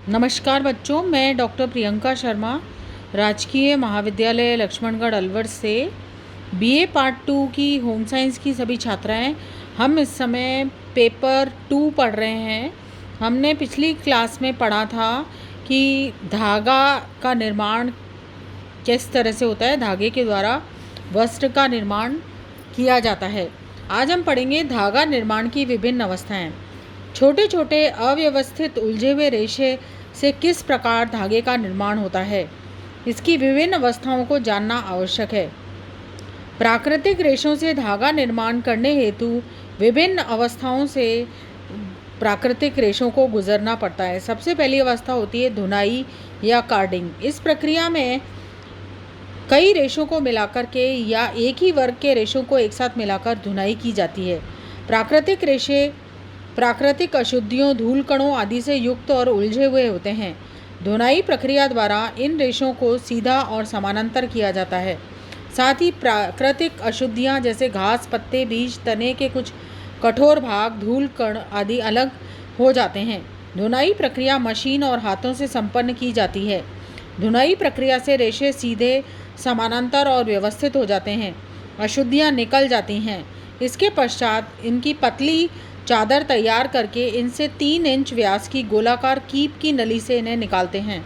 नमस्कार बच्चों, मैं डॉक्टर प्रियंका शर्मा राजकीय महाविद्यालय लक्ष्मणगढ़ अलवर से बीए पार्ट 2 की होम साइंस की सभी छात्राएं। हम इस समय पेपर 2 पढ़ रहे हैं। हमने पिछली क्लास में पढ़ा था कि धागा का निर्माण किस तरह से होता है, धागे के द्वारा वस्त्र का निर्माण किया जाता है। आज हम पढ़ेंगे धागा निर्माण की विभिन्न अवस्थाएं। छोटे छोटे अव्यवस्थित उलझे हुए रेशे से किस प्रकार धागे का निर्माण होता है, इसकी विभिन्न अवस्थाओं को जानना आवश्यक है। प्राकृतिक रेशों से धागा निर्माण करने हेतु विभिन्न अवस्थाओं से प्राकृतिक रेशों को गुजरना पड़ता है। सबसे पहली अवस्था होती है धुनाई या कार्डिंग। इस प्रक्रिया में कई रेशों को मिलाकर के या एक ही वर्ग के रेशों को एक साथ मिलाकर धुनाई की जाती है। प्राकृतिक रेशे प्राकृतिक अशुद्धियों, धूल कणों आदि से युक्त और उलझे हुए होते हैं। धुनाई प्रक्रिया द्वारा इन रेशों को सीधा और समानांतर किया जाता है। साथ ही प्राकृतिक अशुद्धियां जैसे घास, पत्ते, बीज, तने के कुछ कठोर भाग, धूल कण आदि अलग हो जाते हैं। धुनाई प्रक्रिया मशीन और हाथों से संपन्न की जाती है। धुनाई प्रक्रिया से रेशे सीधे, समानांतर और व्यवस्थित हो जाते हैं। अशुद्धियां निकल जाती हैं। इसके पश्चात इनकी पतली चादर तैयार करके इनसे 3 इंच व्यास की गोलाकार कीप की नली से इन्हें निकालते हैं,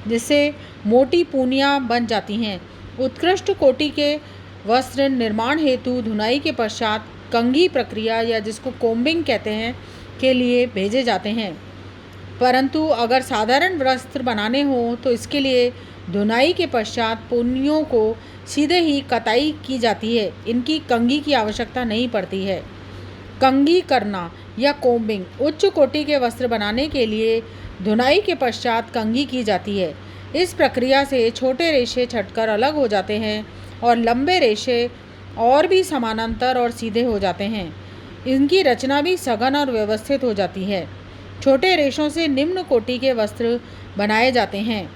जिससे मोटी पूनियाँ बन जाती हैं। उत्कृष्ट कोटि के वस्त्र निर्माण हेतु धुनाई के पश्चात कंघी प्रक्रिया या जिसको कोम्बिंग कहते हैं के लिए भेजे जाते हैं। परंतु अगर साधारण वस्त्र बनाने हों तो इसके लिए धुनाई के पश्चात पूनियों को सीधे ही कताई की जाती है। इनकी कंघी की आवश्यकता नहीं पड़ती है। कंघी करना या कोम्बिंग। उच्च कोटि के वस्त्र बनाने के लिए धुनाई के पश्चात कंघी की जाती है। इस प्रक्रिया से छोटे रेशे छटकर अलग हो जाते हैं और लंबे रेशे और भी समानांतर और सीधे हो जाते हैं। इनकी रचना भी सघन और व्यवस्थित हो जाती है। छोटे रेशों से निम्न कोटि के वस्त्र बनाए जाते हैं।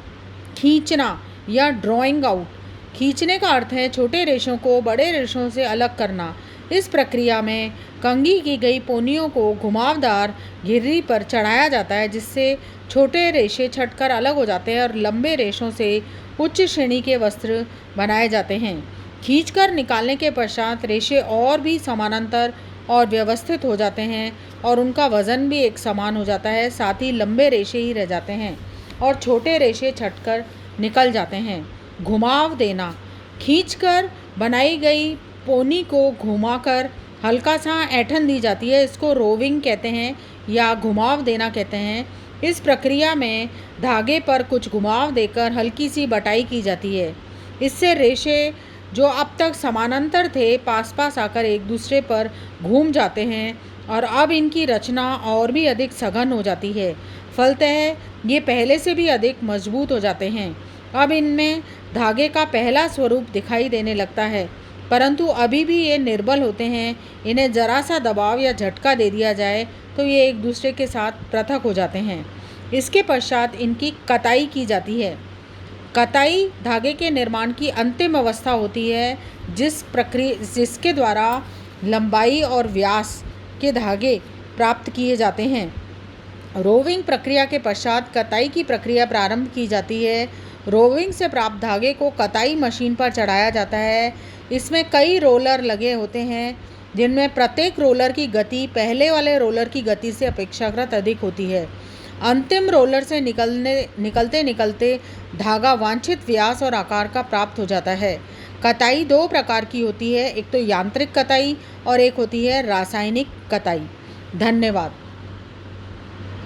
खींचना या ड्रॉइंग आउट। खींचने का अर्थ है छोटे रेशों को बड़े रेशों से अलग करना। इस प्रक्रिया में कंघी की गई पोनियों को घुमावदार घिर्री पर चढ़ाया जाता है, जिससे छोटे रेशे छटकर अलग हो जाते हैं और लंबे रेशों से उच्च श्रेणी के वस्त्र बनाए जाते हैं। खींचकर निकालने के पश्चात रेशे और भी समानांतर और व्यवस्थित हो जाते हैं और उनका वजन भी एक समान हो जाता है। साथ ही लंबे रेशे ही रह जाते हैं और छोटे रेशे छटकर निकल जाते हैं। घुमाव देना। खींचकर बनाई गई पोनी को घुमाकर हल्का सा ऐंठन दी जाती है। इसको रोविंग कहते हैं या घुमाव देना कहते हैं। इस प्रक्रिया में धागे पर कुछ घुमाव देकर हल्की सी बटाई की जाती है। इससे रेशे जो अब तक समानांतर थे पास पास आकर एक दूसरे पर घूम जाते हैं और अब इनकी रचना और भी अधिक सघन हो जाती है। फलतः ये पहले से भी अधिक मजबूत हो जाते हैं। अब इनमें धागे का पहला स्वरूप दिखाई देने लगता है, परंतु अभी भी ये निर्बल होते हैं। इन्हें जरा सा दबाव या झटका दे दिया जाए तो ये एक दूसरे के साथ पृथक हो जाते हैं। इसके पश्चात इनकी कताई की जाती है। कताई धागे के निर्माण की अंतिम अवस्था होती है, जिसके द्वारा लंबाई और व्यास के धागे प्राप्त किए जाते हैं। रोविंग प्रक्रिया के पश्चात कताई की प्रक्रिया प्रारंभ की जाती है। रोविंग से प्राप्त धागे को कताई मशीन पर चढ़ाया जाता है। इसमें कई रोलर लगे होते हैं, जिनमें प्रत्येक रोलर की गति पहले वाले रोलर की गति से अपेक्षाकृत अधिक होती है। अंतिम रोलर से निकलते निकलते धागा वांछित व्यास और आकार का प्राप्त हो जाता है। कताई 2 प्रकार की होती है, एक तो यांत्रिक कताई और एक होती है रासायनिक कताई। धन्यवाद।